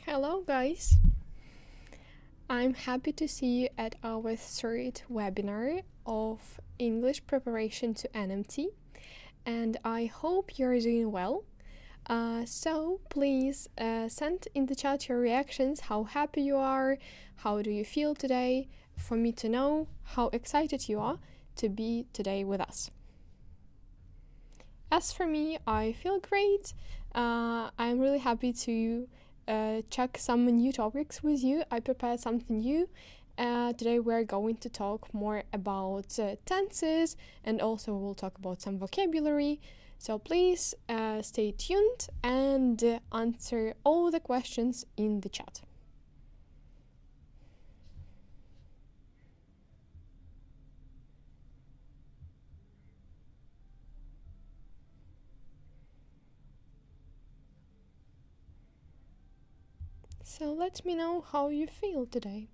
Hello guys! I'm happy to see you at our third webinar of English preparation to NMT, and I hope you're doing well. So please send in the chat your reactions, how happy you are, how do you feel today, for me to know how excited you are to be today with us. As for me, I feel great. I'm really happy to check some new topics with you. I prepared something new. Today we're going to talk more about tenses, and also we'll talk about some vocabulary. So please stay tuned and answer all the questions in the chat. So let me know how you feel today.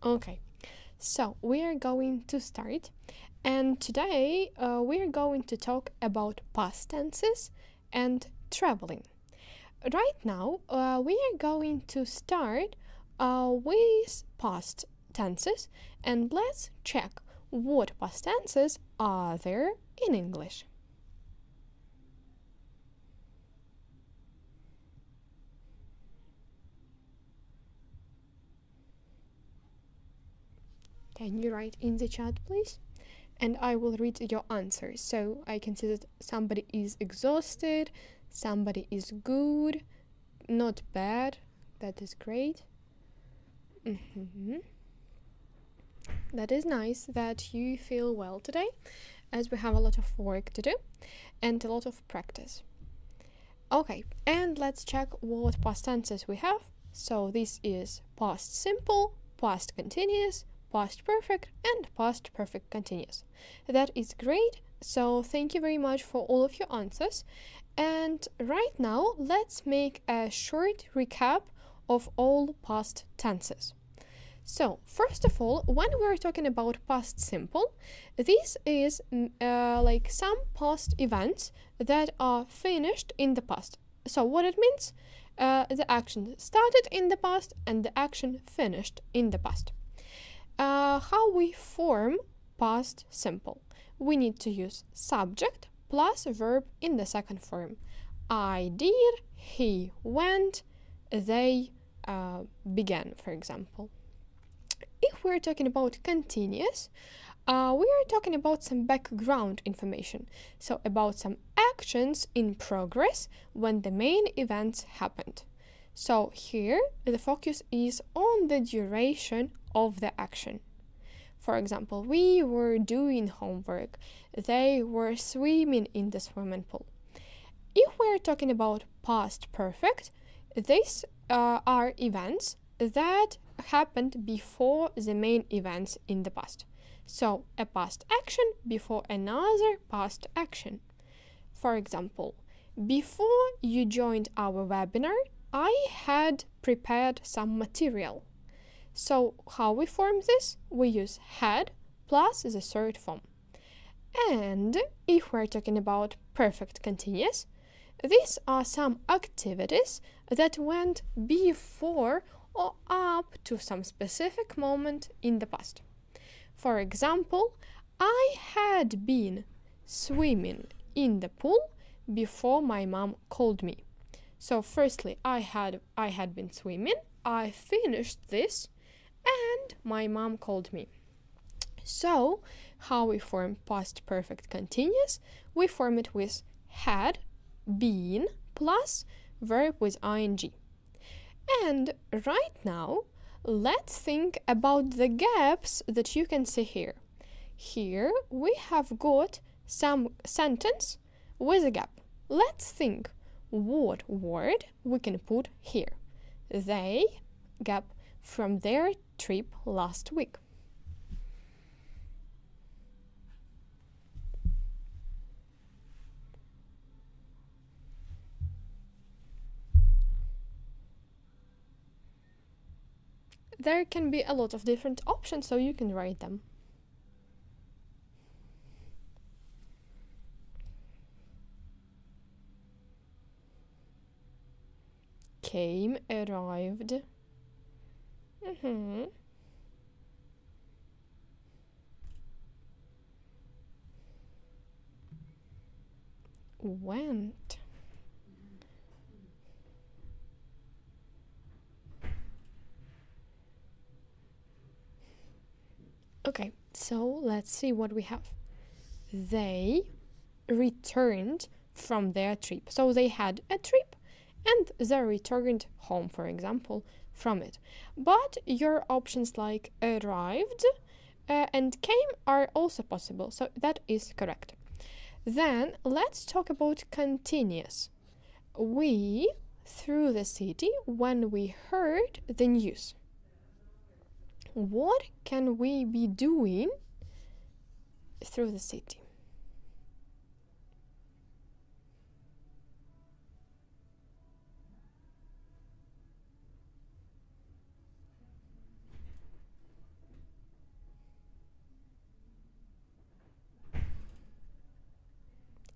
Okay, so we are going to start. And today we are going to talk about past tenses and traveling. Right now we are going to start with past tenses, and let's check what past tenses are there in English. Can you write in the chat, please? And I will read your answers. So I can see that somebody is exhausted, somebody is good, not bad. That is great. That is nice that you feel well today, as we have a lot of work to do and a lot of practice. Okay, and let's check what past tenses we have. So this is past simple, past continuous, past perfect, and past perfect continuous. That is great. So thank you very much for all of your answers. And right now, let's make a short recap of all past tenses. So first of all, when we're talking about past simple, this is like some past events that are finished in the past. So what it means? The action started in the past and the action finished in the past. How we form past simple? We need to use subject plus verb in the second form. I did, he went, they began, for example. If we're talking about continuous, we are talking about some background information, so about some actions in progress when the main events happened. So here the focus is on the duration of the action. For example, we were doing homework, they were swimming in the swimming pool. If we're talking about past perfect, these are events that happened before the main events in the past. So a past action before another past action. For example, before you joined our webinar, I had prepared some material. So how we form this? We use had plus the third form. And if we're talking about perfect continuous, these are some activities that went before or up to some specific moment in the past. For example, I had been swimming in the pool before my mom called me. So firstly, I had been swimming, I finished this, and my mom called me. So how we form past perfect continuous? We form it with had been plus verb with ing. And right now, let's think about the gaps that you can see here. Here we have got some sentence with a gap. Let's think what word we can put here. They gap from their trip last week. there can be a lot of different options, so you can write them. Came, arrived. Went. Okay, so let's see what we have. They returned from their trip. So they had a trip and they returned home, for example, from it. But your options like arrived and came are also possible, so that is correct. Then let's talk about continuous. We through the city when we heard the news. What can we be doing through the city?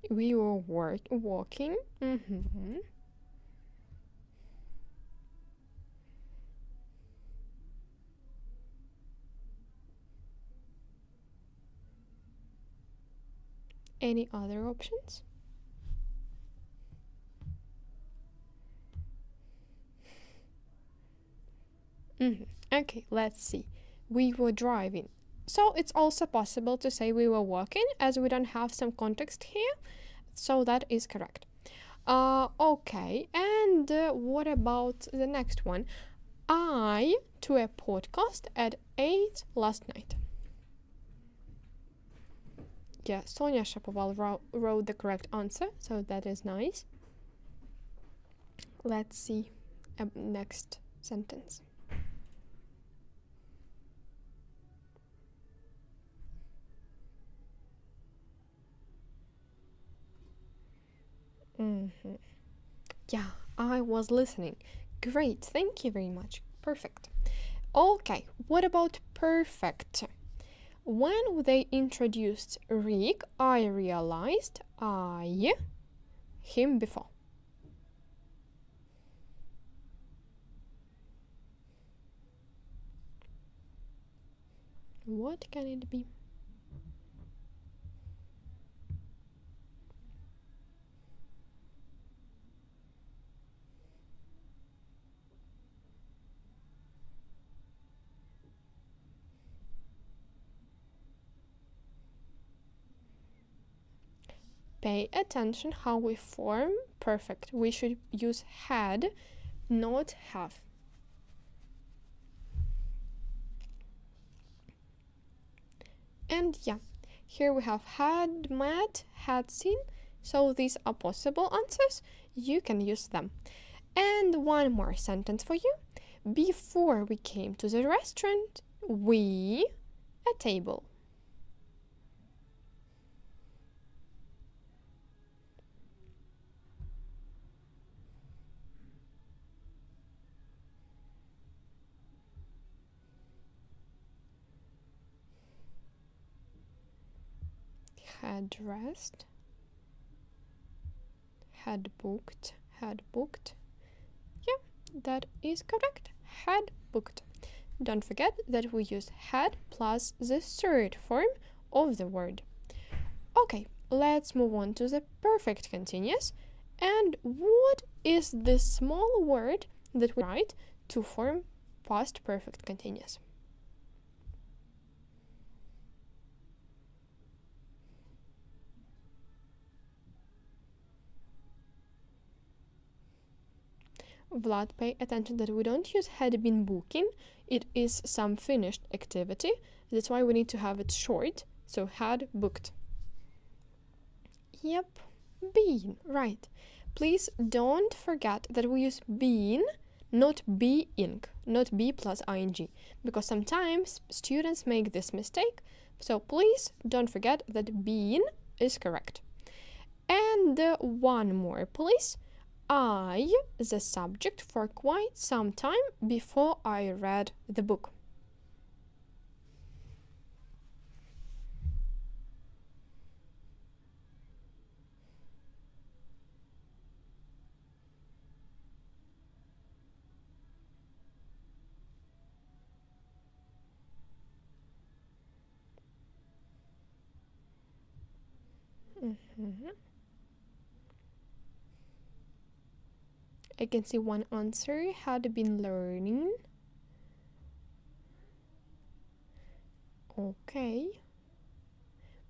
We were walking. Any other options? Okay, let's see. We were driving. So it's also possible to say we were walking, as we don't have some context here. So that is correct. Okay, and what about the next one? I to a podcast at 8 last night. Yeah, Sonia Shapoval wrote the correct answer, so that is nice. Let's see next sentence. Yeah, I was listening. Great, thank you very much. Perfect. Okay, what about perfect? When they introduced Rick, I realized him before. What can it be? Pay attention how we form perfect. We should use had, not have. And yeah, here we have had met, had seen. So these are possible answers. You can use them. And one more sentence for you. Before we came to the restaurant, we a table. Had dressed, had booked. Yeah, that is correct. Had booked. Don't forget that we use had plus the third form of the word. Okay, let's move on to the perfect continuous. And what is the small word that we write to form past perfect continuous? Vlad, pay attention that we don't use had been booking. It is some finished activity. That's why we need to have it short. So had booked. Yep, been, right. Please don't forget that we use been, not being, not be plus ing, because sometimes students make this mistake. So please don't forget that been is correct. And one more, please. I the subject for quite some time before I read the book. I can see one answer had been learning. Okay.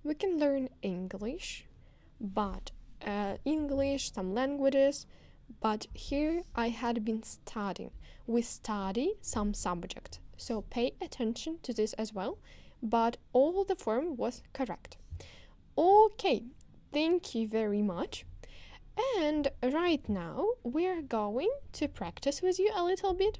We can learn English, but English, some languages, but here I had been studying. We study some subject, so pay attention to this as well, but all the form was correct. Okay, thank you very much. And right now we're going to practice with you a little bit,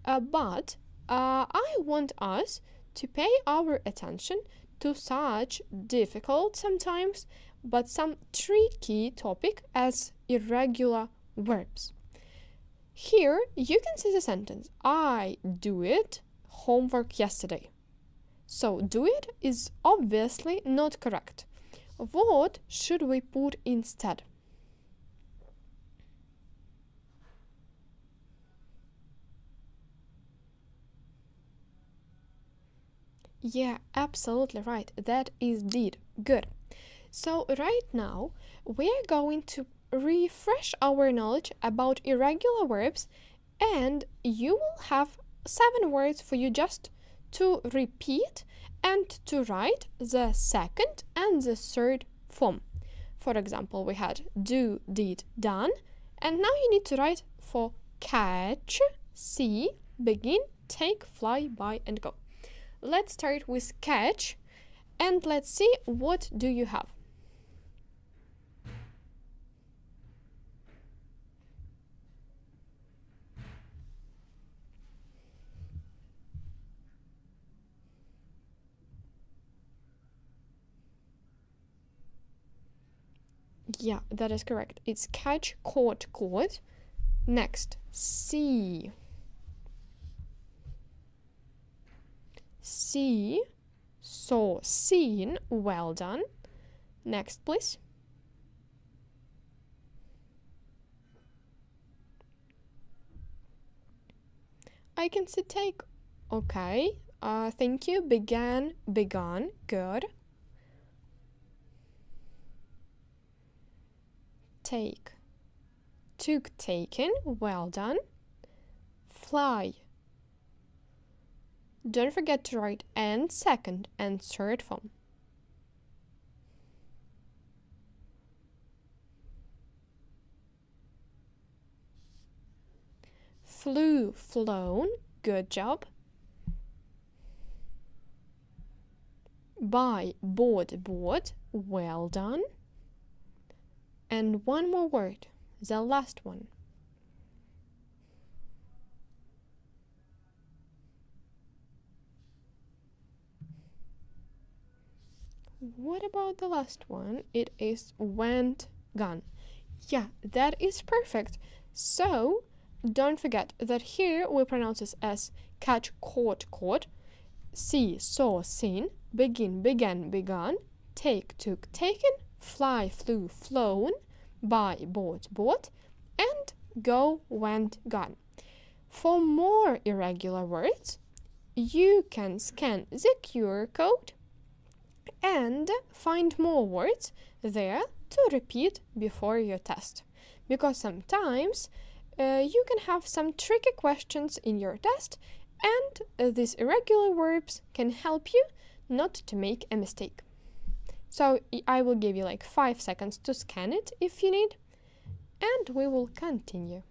but I want us to pay our attention to such difficult sometimes, but some tricky topic as irregular verbs. Here you can see the sentence, I do it homework yesterday. So do it is obviously not correct. What should we put instead? Yeah, absolutely right. That is did. Good. So right now we are going to refresh our knowledge about irregular verbs, and you will have 7 words for you just to repeat and to write the second and the third form. For example, we had do, did, done, and now you need to write for catch, see, begin, take, fly, buy, and go. Let's start with catch, and let's see what do you have. Yeah, that is correct. It's catch, caught, caught. Next, see. See, saw, seen. Well done. Next, please. I can see take. Okay. Thank you. Began, begun. Good. Take. Took, taken. Well done. Fly. Don't forget to write and second and third form. Flew, flown. Good job. Buy, bought, bought. Well done. And one more word, the last one. What about the last one? It is went, gone. Yeah, that is perfect. So don't forget that here we pronounce this as catch, caught, caught, see, saw, seen, begin, began, begun, take, took, taken, fly, flew, flown, buy, bought, bought, and go, went, gone. For more irregular words, you can scan the QR code and find more words there to repeat before your test. Because sometimes you can have some tricky questions in your test, and these irregular verbs can help you not to make a mistake. So I will give you like 5 seconds to scan it if you need, and we will continue.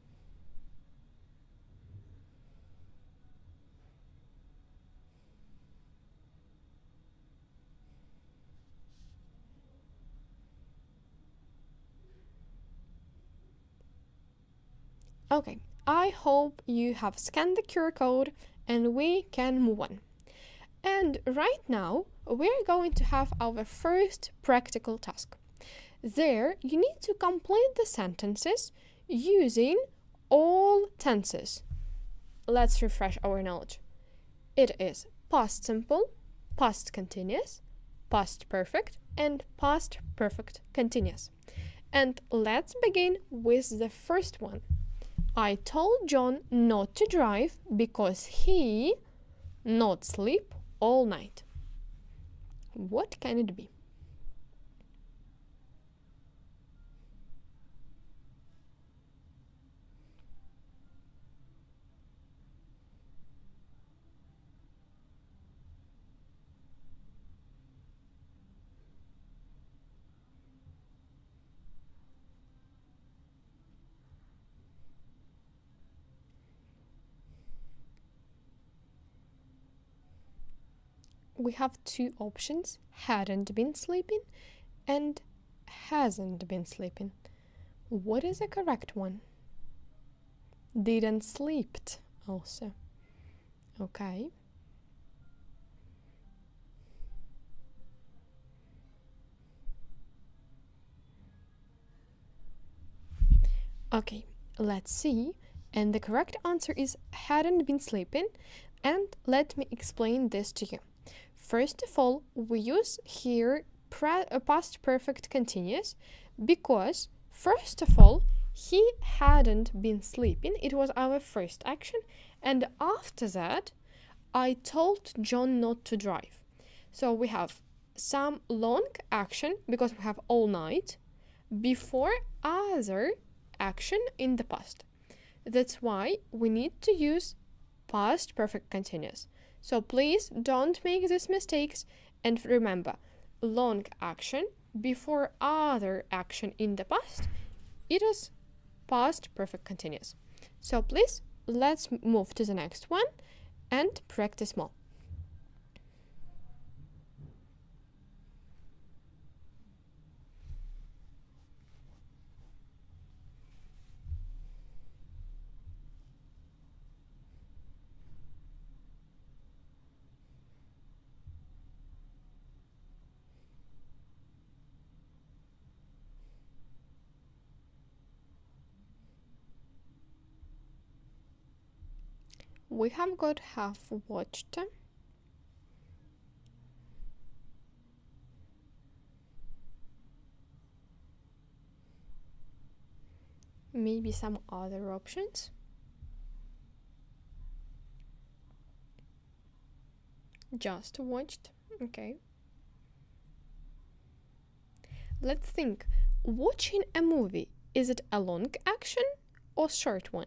Okay, I hope you have scanned the QR code and we can move on. And right now, we're going to have our first practical task. There, you need to complete the sentences using all tenses. Let's refresh our knowledge. It is past simple, past continuous, past perfect, and past perfect continuous. And let's begin with the first one. I told John not to drive because he not sleep all night. What can it be? We have two options, hadn't been sleeping and hasn't been sleeping. What is the correct one? Didn't slept also. Okay. Okay, let's see. And the correct answer is hadn't been sleeping. And let me explain this to you. First of all, we use here past perfect continuous because, first of all, he hadn't been sleeping. It was our first action. And after that, I told John not to drive. So we have some long action because we have all night before other action in the past. That's why we need to use past perfect continuous. So please don't make these mistakes and remember, long action before other action in the past, it is past perfect continuous. So please, let's move to the next one and practice more. We have got half watched. Maybe some other options. Just watched. Okay. Let's think. Watching a movie, is it a long action or short one?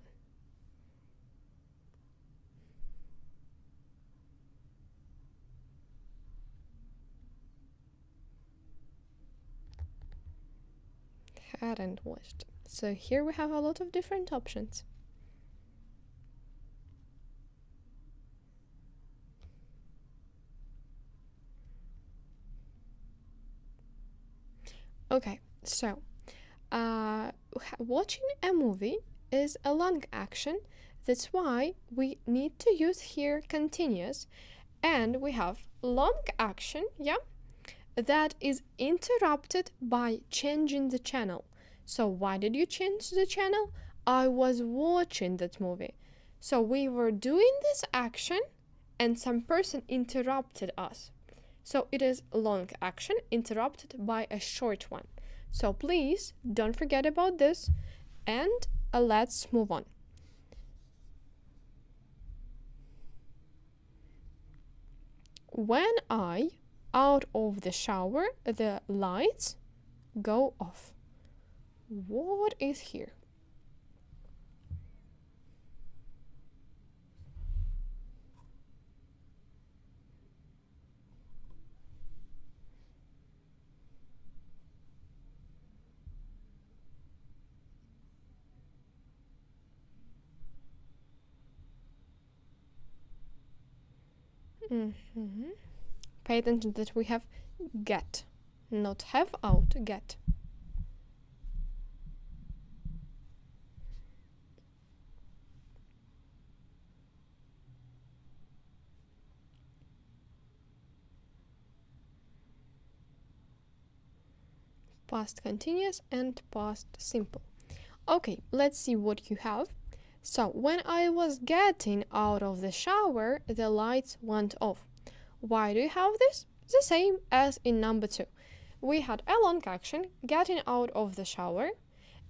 Hadn't watched. So here we have a lot of different options. Okay, so watching a movie is a long action. That's why we need to use here continuous, and we have long action, yeah, that is interrupted by changing the channel. So why did you change the channel? I was watching that movie. So we were doing this action and some person interrupted us. So it is long action interrupted by a short one. So please don't forget about this and let's move on. When I out of the shower, the lights go off. What is here? Pay attention that we have get, not have out, get. Past continuous and past simple. Okay, let's see what you have. So, when I was getting out of the shower, the lights went off. Why do you have this? The same as in number 2. We had a long action, getting out of the shower.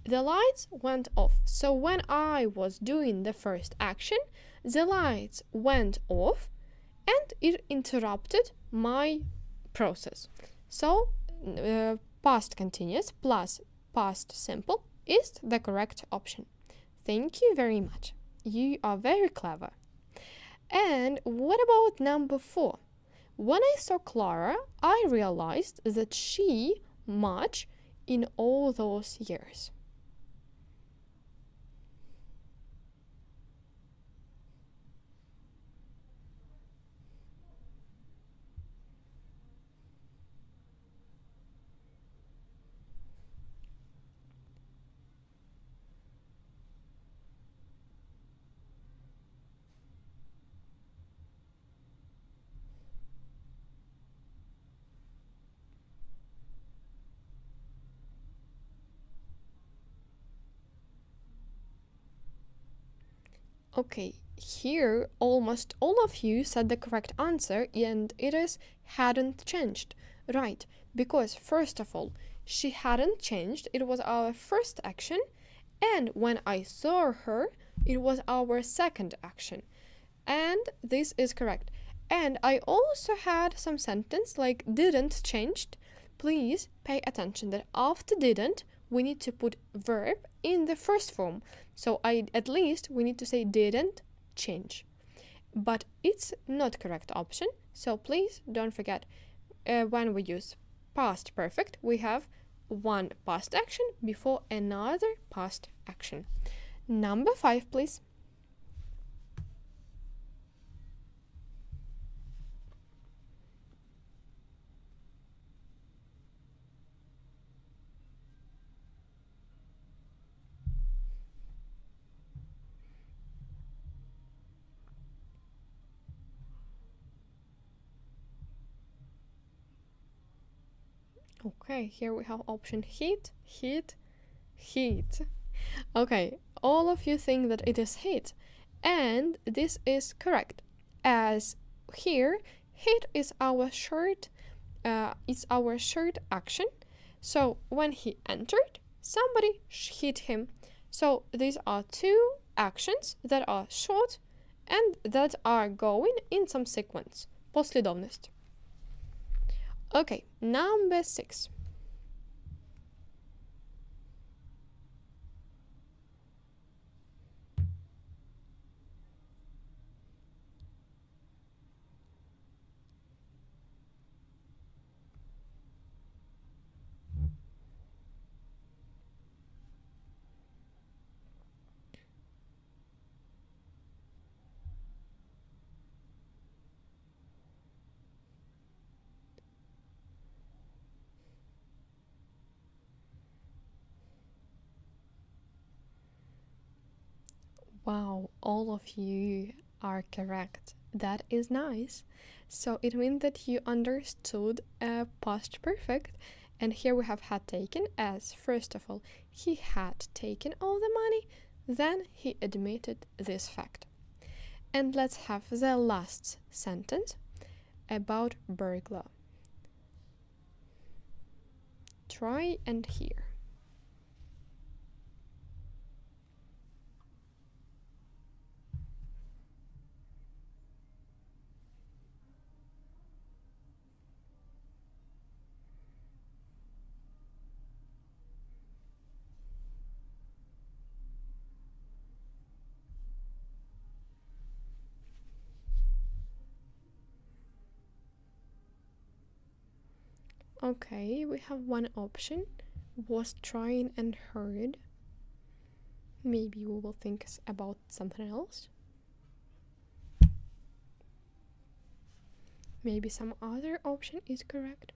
The lights went off. So when I was doing the first action, the lights went off and it interrupted my process. So past continuous plus past simple is the correct option. Thank you very much. You are very clever. And what about number 4? When I saw Clara, I realized that she much in all those years. Okay, here almost all of you said the correct answer, and it is hadn't changed. Right, because first of all, she hadn't changed, it was our first action, and when I saw her, it was our second action. And this is correct. And I also had some sentence like didn't changed. Please pay attention that after didn't, we need to put verb in the first form. So at least we need to say didn't change. But it's not correct option. So please don't forget, when we use past perfect, we have one past action before another past action. Number 5, please. Okay, here we have option heat, heat, heat. Okay, all of you think that it is heat, and this is correct, as here heat is our shirt, action. So when he entered, somebody hit him. So these are two actions that are short and that are going in some sequence. Послідовність. Okay, number 6. Wow, all of you are correct. That is nice. So it means that you understood past perfect. And here we have had taken as, first of all, he had taken all the money, then he admitted this fact. And let's have the last sentence about burglar. Try and hear. Okay, we have one option, was trying and heard. Maybe we will think about something else. Maybe some other option is correct.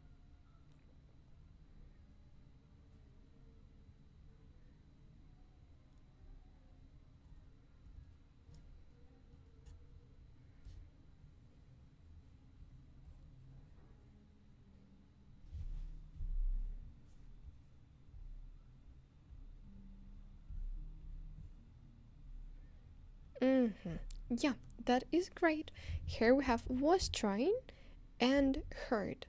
Yeah, that is great. Here we have was trying and heard.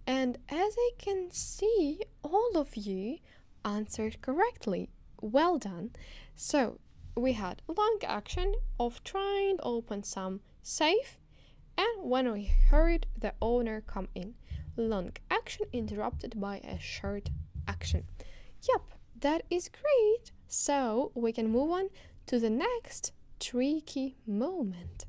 And as I can see, all of you answered correctly. Well done. So we had long action of trying to open some safe, and when we heard the owner come in, long action interrupted by a short action. Yep, that is great. So we can move on to the next tricky moment.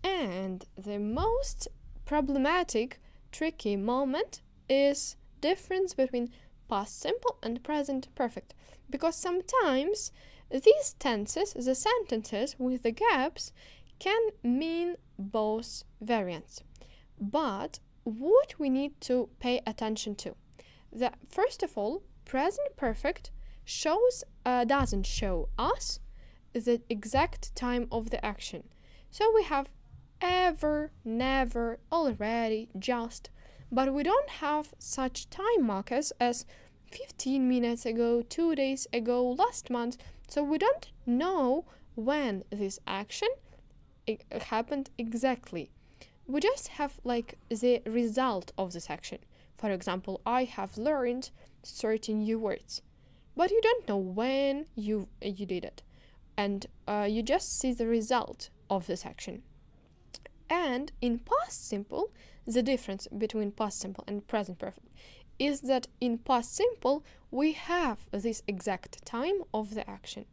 And the most problematic tricky moment is difference between past simple and present perfect, because sometimes these tenses, the sentences with the gaps, can mean both variants. But what we need to pay attention to, that first of all, present perfect doesn't show us the exact time of the action. So we have ever, never, already, just, but we don't have such time markers as 15 minutes ago, 2 days ago, last month, so we don't know when this action happened exactly. We just have like the result of this action. For example, I have learned certain new words, but you don't know when you did it, and you just see the result of this action. And in past simple, the difference between past simple and present perfect is that in past simple we have this exact time of the action.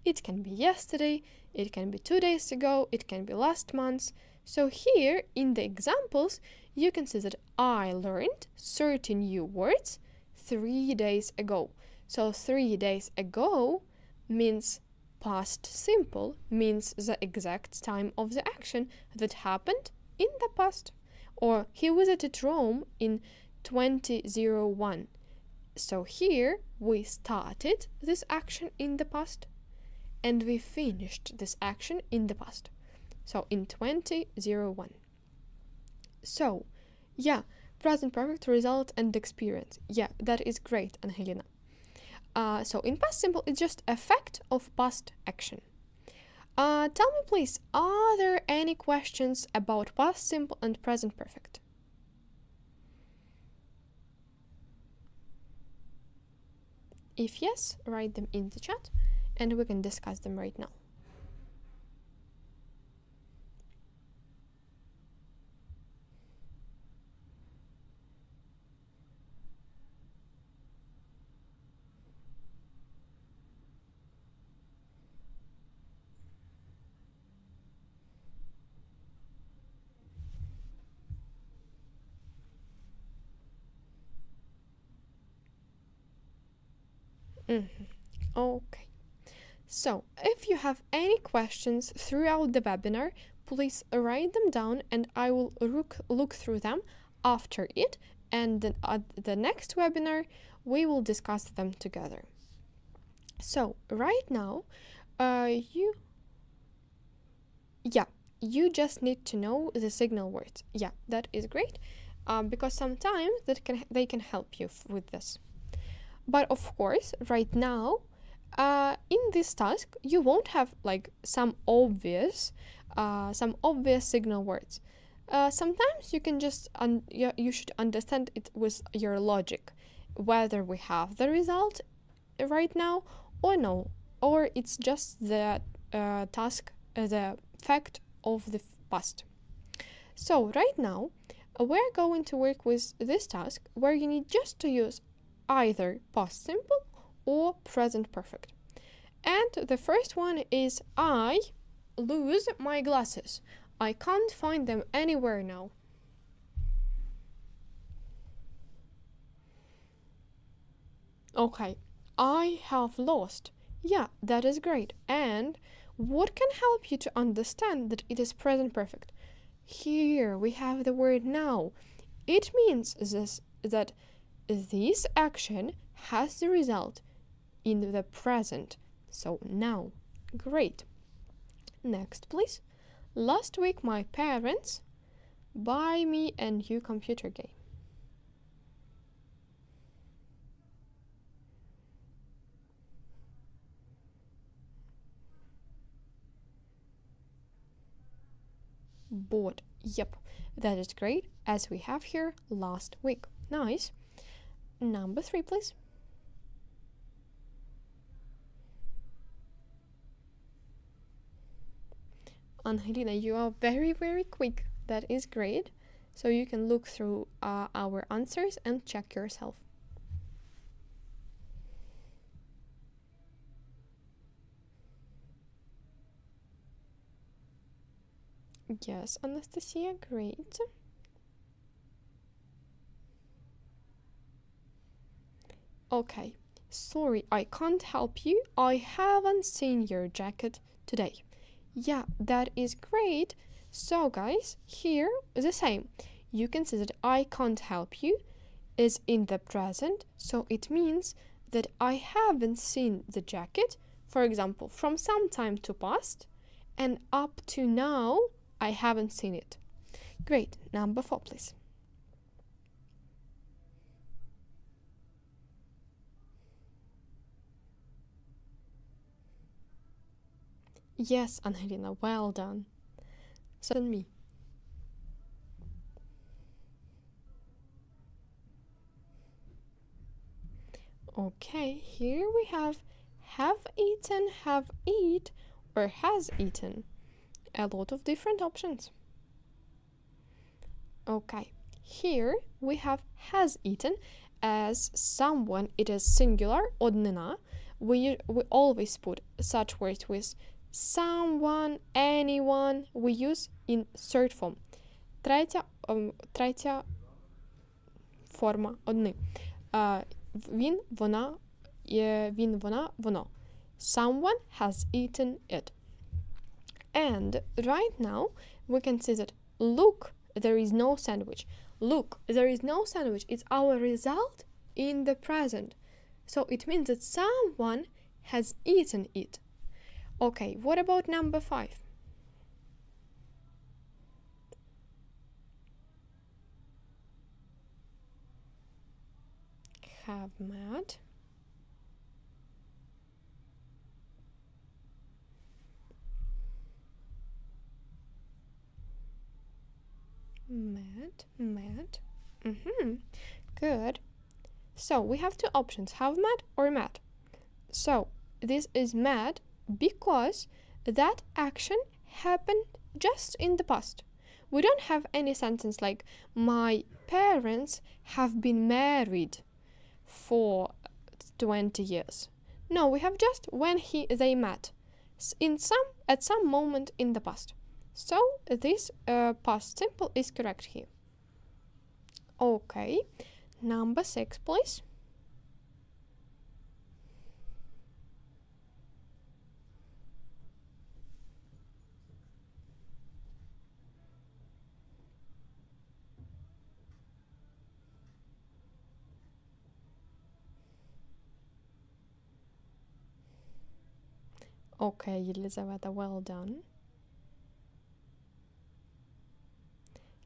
It can be yesterday, it can be 2 days ago, it can be last month. So here in the examples you can see that I learned certain new words 3 days ago. So 3 days ago means past simple, means the exact time of the action that happened in the past. Or he visited Rome in 2001. So here we started this action in the past and we finished this action in the past. So in 2001. So yeah, present perfect, result and experience. Yeah, that is great, Angelina. So in past simple, it's just effect of past action. Tell me please, are there any questions about past simple and present perfect? If yes, write them in the chat and we can discuss them right now. Okay. So, if you have any questions throughout the webinar, please write them down and I will look through them after it, and then at the next webinar we will discuss them together. So, right now, you just need to know the signal words. Yeah, that is great, because sometimes they can help you with this. But of course, right now, in this task, you won't have like some obvious signal words. Sometimes you can just you should understand it with your logic, whether we have the result right now or no, or it's just the task, the fact of the past. So right now, we're going to work with this task where you need just to use either past simple or present perfect. And the first one is I lose my glasses. I can't find them anywhere now. Okay, I have lost. Yeah, that is great. And what can help you to understand that it is present perfect? Here we have the word now. It means that this action has the result in the present. So now. Great. Next, please. Last week my parents buy me a new computer game. bought. Yep, that is great, as we have here last week. Nice. Number 3, please. Angelina, you are very, very quick. That is great. So you can look through our answers and check yourself. Yes, Anastasia, great. Okay, sorry, I can't help you. I haven't seen your jacket today. Yeah, that is great. So guys, here the same. You can see that I can't help you is in the present, so it means that I haven't seen the jacket, for example, from some time to past, and up to now, I haven't seen it. Great. Number 4, please. Yes, Angelina, well done. So me. Okay, here we have eaten, have eat, or has eaten. A lot of different options. Okay, here we have has eaten as someone, it is singular, однина. We always put such words with someone, anyone, we use in third form. Третя форма одни. Він, вона, воно. Someone has eaten it. And right now, we can see that, look, there is no sandwich. Look, there is no sandwich. It's our result in the present. So it means that someone has eaten it. Okay, what about number 5? Have met. Met. Good. So we have 2 options, have met or met. So this is met because that action happened just in the past. We don't have any sentence like my parents have been married for 20 years. No, we have just when they met at some moment in the past. So this past simple is correct here. Okay, number 6, please. Okay, Елизавета, well done.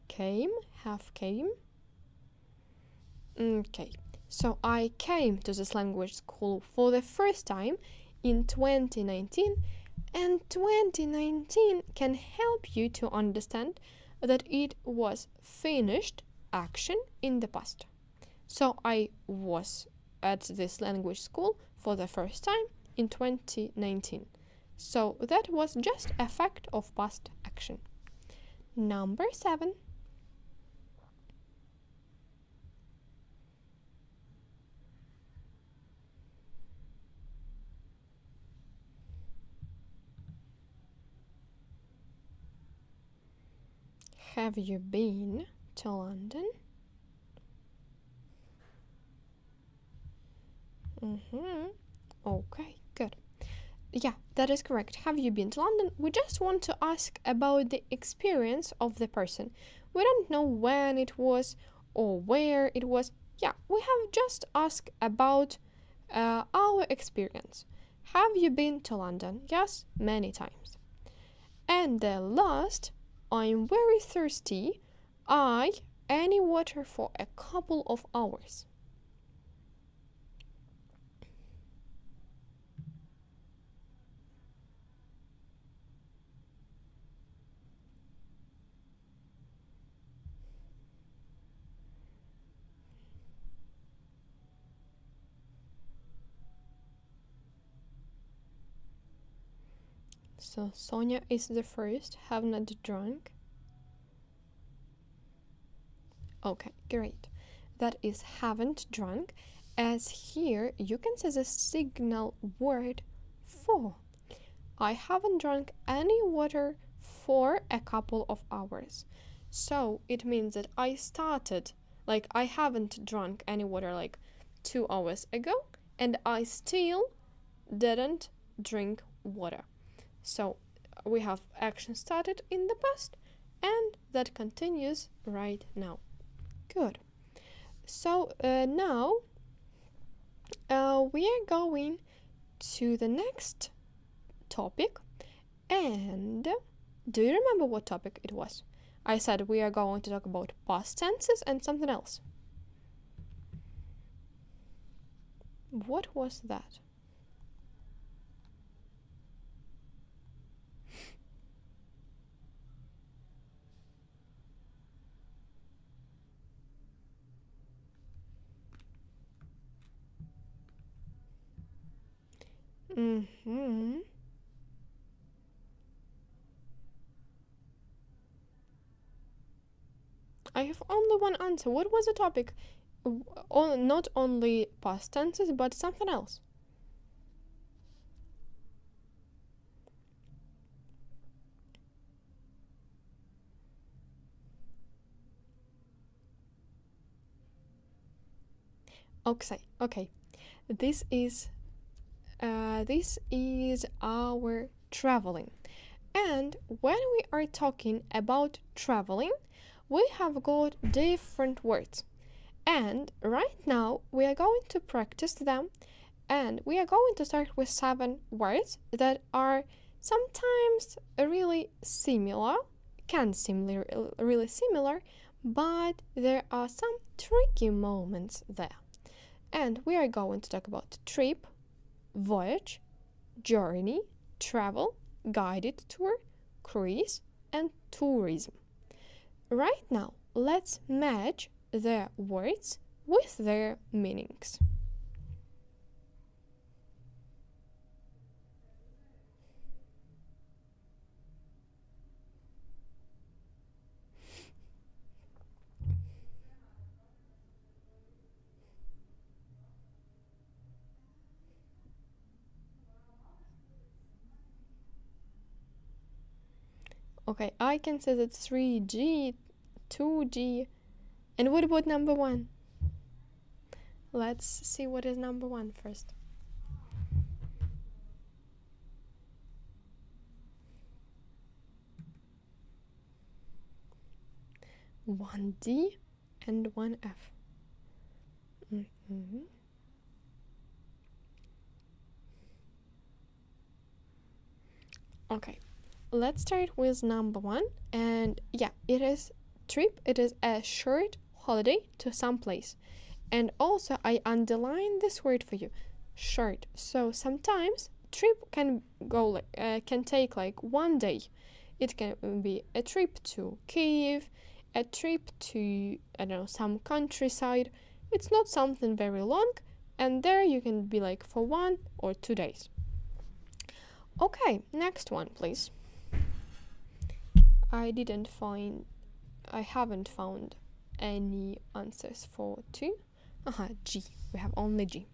Came, have came. Okay, so I came to this language school for the first time in 2019, and 2019 can help you to understand that it was finished action in the past. So I was at this language school for the first time in 2019. So that was just a fact of past action. Number 7. Have you been to London? Okay, good. Yeah, that is correct. Have you been to London? We just want to ask about the experience of the person. We don't know when it was or where it was. Yeah, we have just asked about our experience. Have you been to London? Yes, many times. And the last, I'm very thirsty. Any water for a couple of hours. So Sonia is the first, have not drunk. Okay, great. That is haven't drunk, as here you can say the signal word for. I haven't drunk any water for a couple of hours. So it means that I started, like I haven't drunk any water like 2 hours ago, and I still didn't drink water. So we have action started in the past, and that continues right now. Good. So now we are going to the next topic, and do you remember what topic it was? I said we are going to talk about past tenses and something else. What was that? I have only one answer. What was the topic? Not only past tenses, but something else. Okay. This is our traveling. And when we are talking about traveling, we have got different words. And right now we are going to practice them, and we are going to start with 7 words that are sometimes really similar, can seem really similar, but there are some tricky moments there. And we are going to talk about trip, voyage, journey, travel, guided tour, cruise, and tourism. Right now, let's match their words with their meanings. Okay, I can say that 3G, 2G, and what about number 1? Let's see what is number 1 first. One D and one F. Okay, let's start with number 1, and yeah, it is trip. It is a short holiday to some place, and also I underline this word for you, short. So sometimes trip can go can take like 1 day. It can be a trip to Kyiv, a trip to, I don't know, some countryside. It's not something very long, and there you can be like for 1 or 2 days. Okay, next one, please. I haven't found any answers for 2. G. We have only G.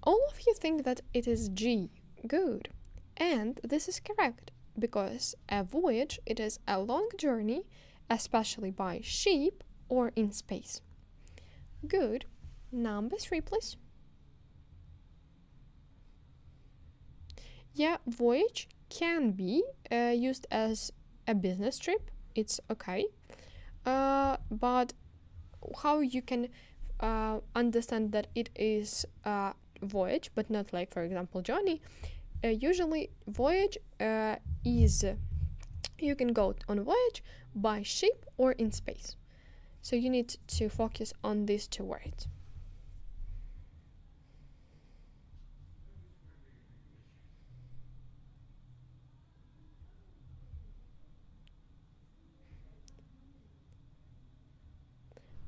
All of you think that it is G. Good. And this is correct, because a voyage, it is a long journey, especially by ship or in space. Good. Number 3, please. Yeah, voyage can be used as a business trip. It's okay. But how you can understand that it is a voyage, but not like, for example, journey? Usually voyage is, you can go on voyage by ship or in space. So you need to focus on these 2 words.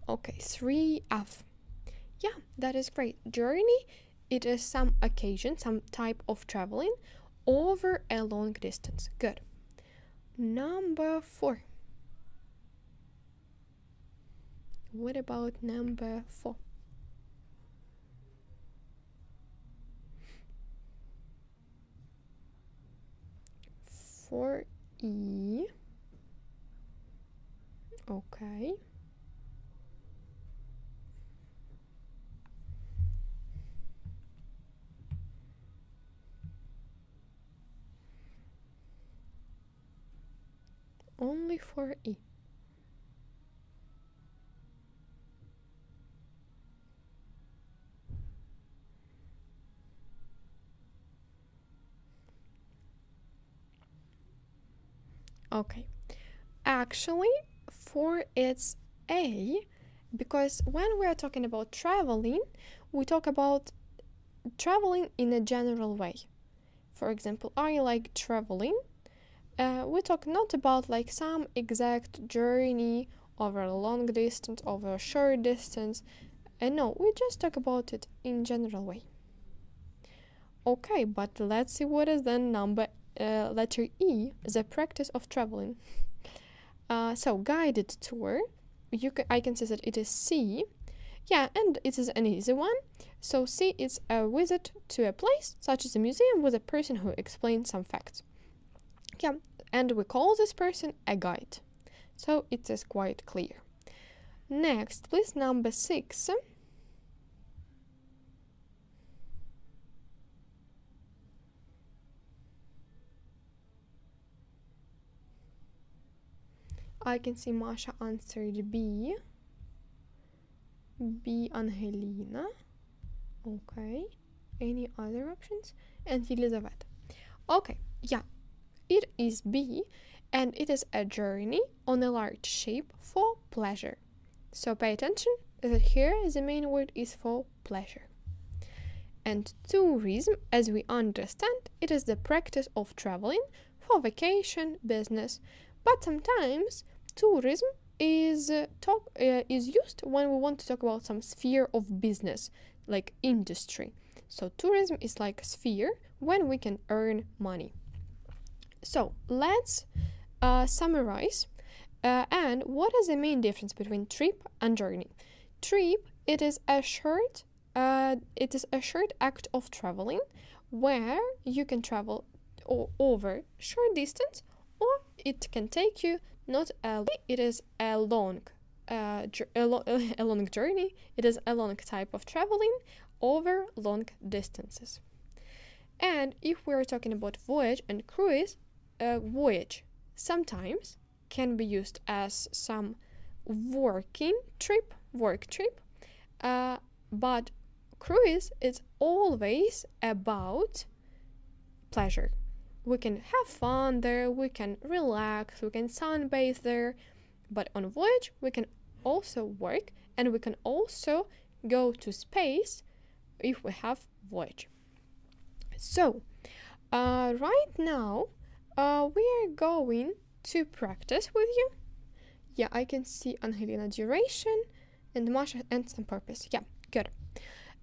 Okay, 3F. Yeah, that is great. Journey, it is some occasion, some type of traveling over a long distance. Good. Number 4. What about number 4? For E. Okay. Only for E. Okay. Actually, for it's A, because when we're talking about traveling, we talk about traveling in a general way. For example, I like traveling. We talk not about like some exact journey over a long distance, over a short distance. No, we just talk about it in general way. Okay, but let's see what is then letter E, the practice of traveling. So guided tour, I can say that it is C. Yeah, and it is an easy one. So C is a visit to a place, such as a museum, with a person who explains some facts. Yeah, and we call this person a guide. So it is quite clear. Next, please, number 6. I can see Masha answered B. B, Angelina. Okay. Any other options? And Elizabeth. Okay, yeah. It is B, and it is a journey on a large ship for pleasure. So pay attention that here the main word is for pleasure. And tourism, as we understand, it is the practice of traveling for vacation, business, but sometimes tourism is used when we want to talk about some sphere of business, like industry. So tourism is like a sphere when we can earn money. So let's summarize. And what is the main difference between trip and journey? Trip, it is a short act of traveling where you can travel over short distance, or it can take you it is a long journey. It is a long type of traveling over long distances. And if we're talking about voyage and cruise, voyage sometimes can be used as some work trip, but cruise is always about pleasure. We can have fun there, we can relax, we can sunbathe there, but on voyage we can also work, and we can also go to space if we have voyage. So right now we are going to practice with you. Yeah, I can see Angelina duration and Masha and some purpose. Yeah, good.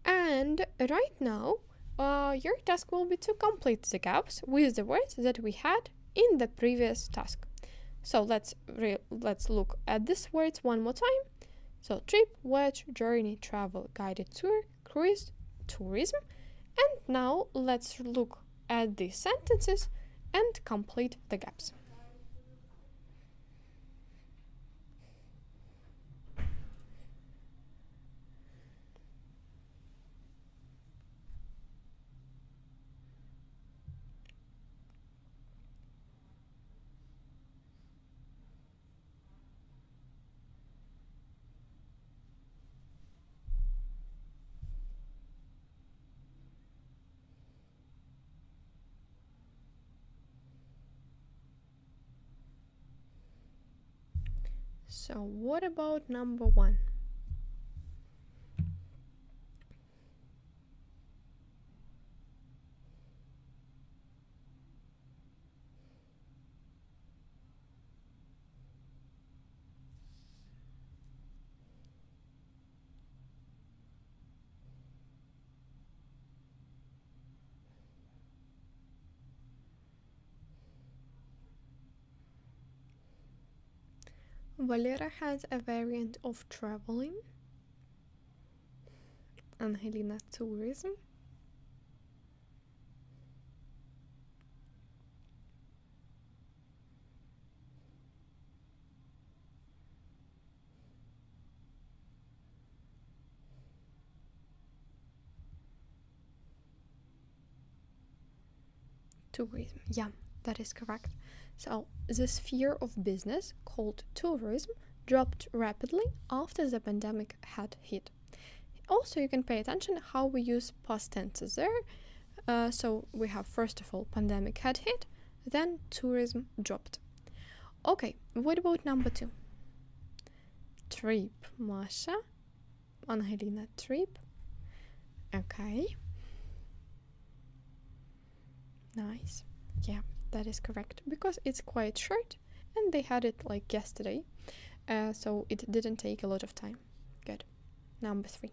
And right now your task will be to complete the gaps with the words that we had in the previous task. So let's look at these words one more time. So trip, voyage, journey, travel, guided tour, cruise, tourism. And now let's look at these sentences and complete the gaps. So what about number 1? Valera has a variant of traveling. Angelina, tourism. Tourism, yeah, that is correct. So the sphere of business called tourism dropped rapidly after the pandemic had hit. Also, you can pay attention how we use past tenses there. So we have, first of all, pandemic had hit, then tourism dropped. Okay, what about number 2? Trip, Masha. Angelina, trip. Okay. Nice. Yeah, that is correct, because it's quite short and they had it like yesterday, so it didn't take a lot of time. Good. Number 3.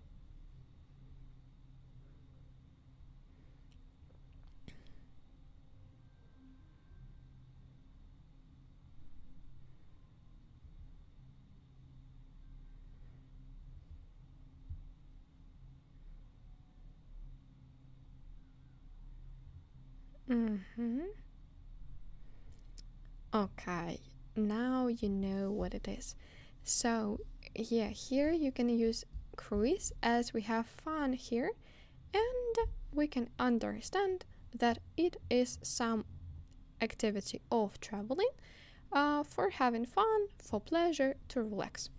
Okay, now you know what it is. So yeah, here you can use cruise as we have fun here, and we can understand that it is some activity of traveling for having fun, for pleasure, to relax.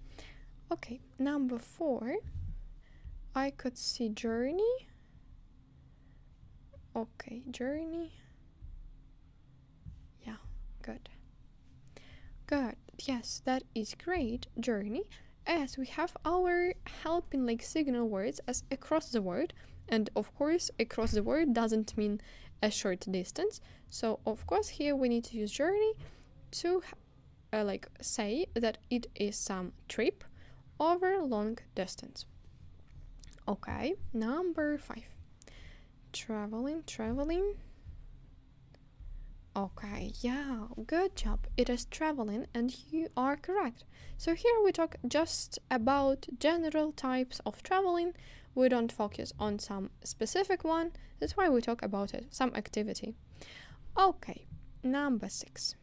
Okay, number 4, I could see journey. Okay, journey. Yeah, good. Good. Yes, that is great, journey, as we have our helping like signal words as across the word, and of course across the word doesn't mean a short distance, so of course here we need to use journey to like say that it is some trip over long distance. Okay, number 5. Traveling. Okay, yeah, good job. It is traveling, and you are correct. So here we talk just about general types of traveling. We don't focus on some specific one. That's why we talk about it, some activity. Okay, number 6.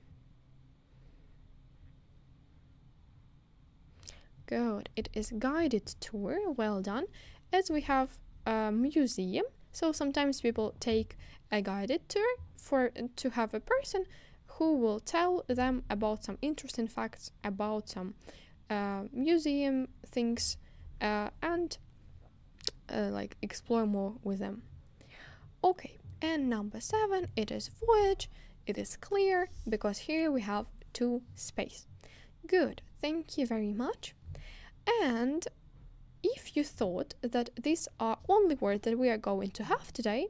Good. It is guided tour. Well done. As we have a museum, so sometimes people take a guided tour to have a person who will tell them about some interesting facts about some museum things and like explore more with them. Okay, and number 7, it is voyage. It is clear because here we have 2 space. Good, thank you very much. And if you thought that these are only words that we are going to have today,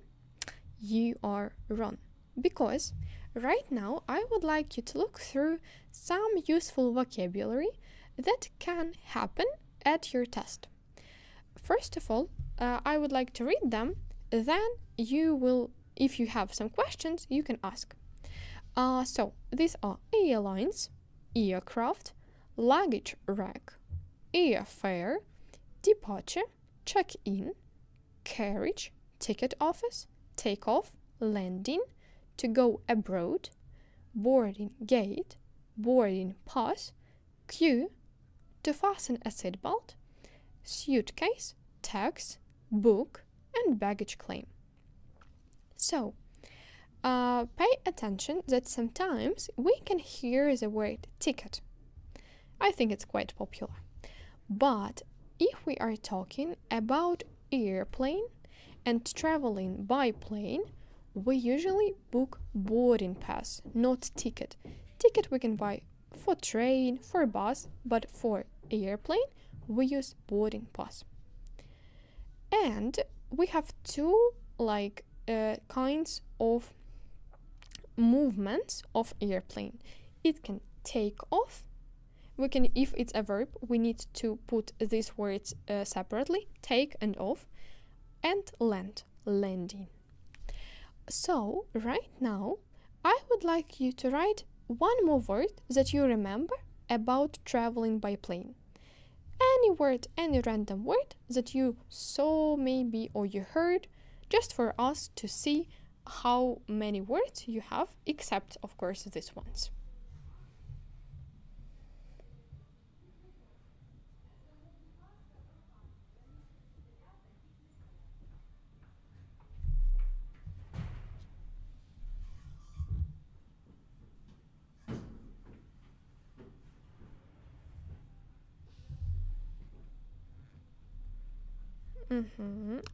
you are wrong. Because right now I would like you to look through some useful vocabulary that can happen at your test. First of all, I would like to read them, then you will, if you have some questions, you can ask. So these are airlines, aircraft, luggage rack, airfare, departure, check-in, carriage, ticket office, take-off, landing, to go abroad, boarding gate, boarding pass, queue, to fasten a seatbelt, suitcase, tax, book, and baggage claim. So, pay attention that sometimes we can hear the word ticket. I think it's quite popular. But if we are talking about airplane and traveling by plane, we usually book boarding pass, not ticket. Ticket we can buy for train, for bus, but for airplane we use boarding pass. And we have 2 kinds of movements of airplane. It can take off. We can, if it's a verb, we need to put these words separately, take and off, and land, landing. So right now I would like you to write one more word that you remember about traveling by plane. Any word, any random word that you saw maybe or you heard, just for us to see how many words you have, except of course these ones.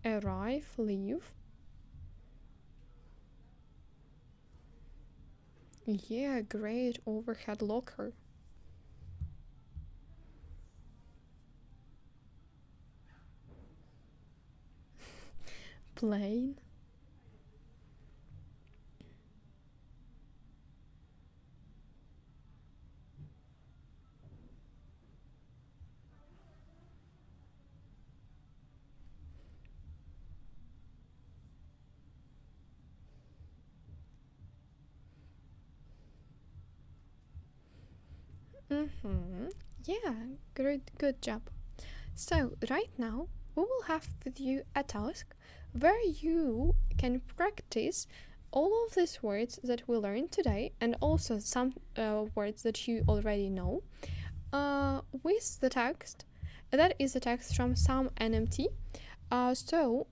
Arrive, leave. Yeah, great. Overhead locker. Plane. Yeah, good job. So right now we will have with you a task where you can practice all of these words that we learned today, and also some words that you already know, with the text. That is the text from some NMT. So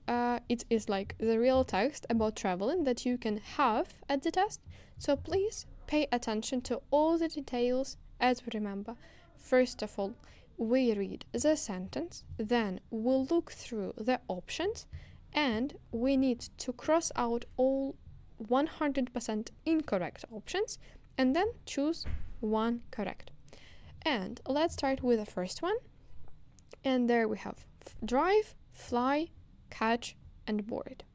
it is like the real text about traveling that you can have at the test. So please pay attention to all the details. As we remember, first of all, we read the sentence, then we'll look through the options, and we need to cross out all 100% incorrect options, and then choose one correct. And let's start with the first one. And there we have drive, fly, catch, and board.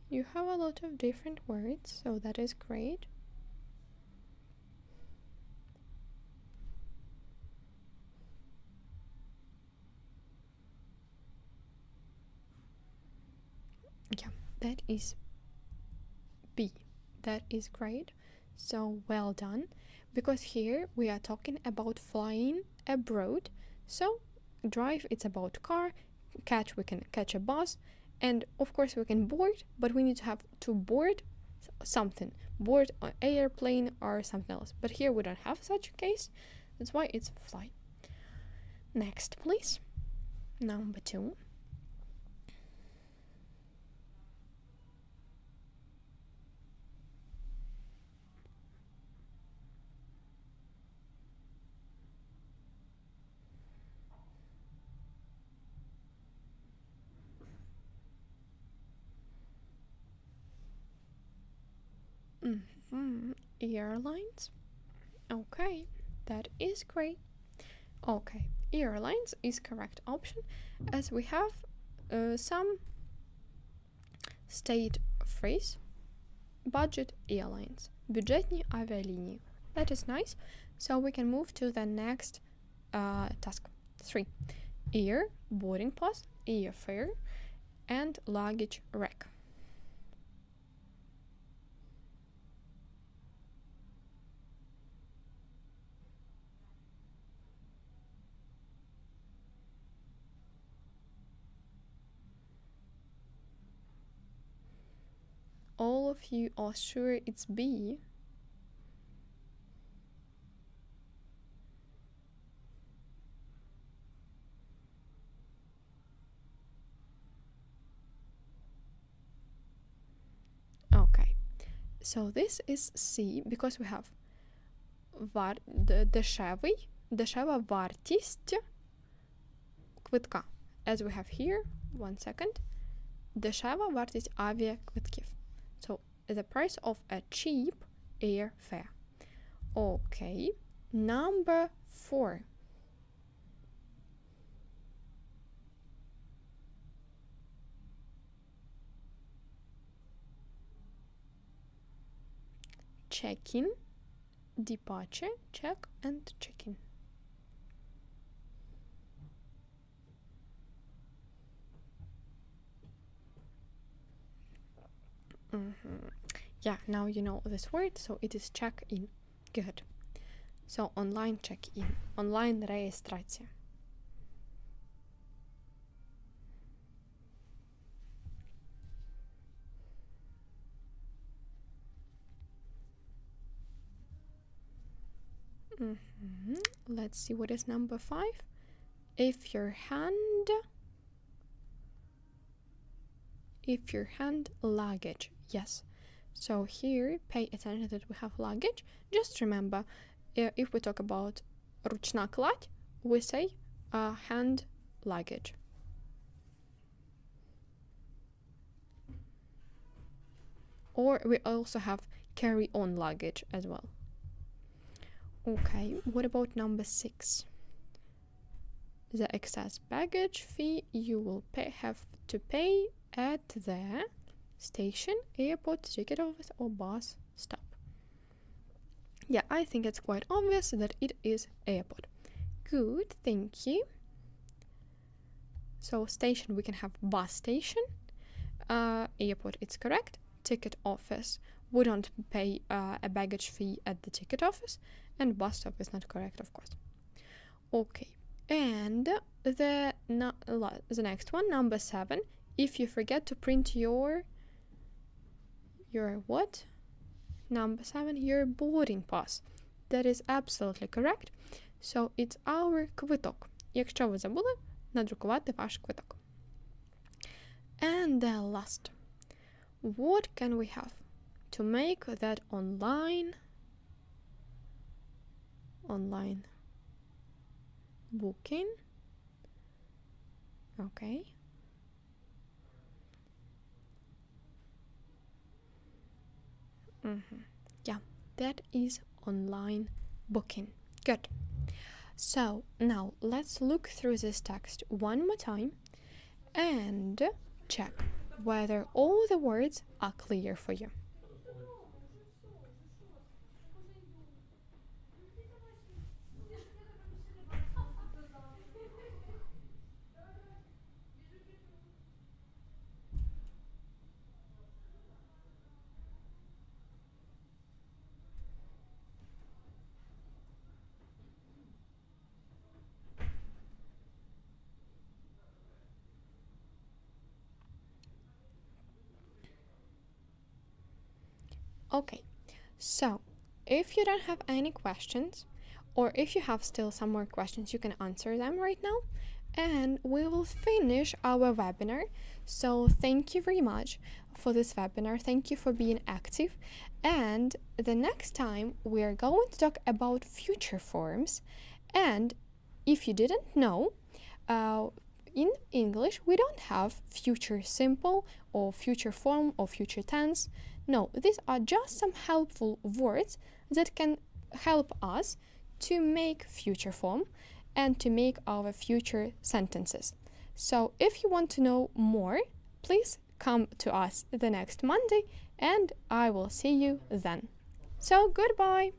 You have a lot of different words, so that is great. Yeah, that is B. That is great. So well done. Because here we are talking about flying abroad. So drive, it's about car. Catch, we can catch a bus. And of course we can board, but we need to have to board something. Board an airplane or something else. But here we don't have such a case. That's why it's fly. Next, please. Number 2. Airlines. Okay, that is great. Okay, airlines is correct option, as we have some state phrase. Budget airlines. Бюджетні авіалінії. That is nice. So we can move to the next task. 3. Air, boarding pass, airfare, and luggage rack. All of you are sure it's B. Okay, so this is C because we have дешева вартість квитка. As we have here, 1 second, дешева вартість авіаквитків. So, the price of a cheap airfare. Okay, number 4. check-in, departure, check, and check-in. Yeah, now you know this word, so it is check-in. Good. So online check-in, online реєстрація. Let's see, what is number 5? If your hand luggage. Yes. So here, pay attention that we have luggage. Just remember, if we talk about ручна кладь, we say hand luggage. Or we also have carry-on luggage as well. Okay, what about number 6? The excess baggage fee you will have to pay at the station, airport, ticket office, or bus stop. Yeah, I think it's quite obvious that it is airport. Good, thank you. So station, we can have bus station. Airport, it's correct. Ticket office, we don't pay a baggage fee at the ticket office. And bus stop is not correct, of course. Okay, and the next one, number 7. If you forget to print your what? Number 7, your boarding pass. That is absolutely correct. So it's our квиток. Якщо ви забули надрукувати ваш квиток. And the last. What can we have to make that online booking? Okay. Yeah, that is online booking. Good. So now let's look through this text one more time and check whether all the words are clear for you. Okay, so if you don't have any questions, or if you have still some more questions, you can answer them right now, and we will finish our webinar. So thank you very much for this webinar. Thank you for being active. And the next time we are going to talk about future forms. And if you didn't know, in English, we don't have future simple or future form or future tense. No, these are just some helpful words that can help us to make future form and to make our future sentences. So if you want to know more, please come to us the next Monday and I will see you then. So goodbye!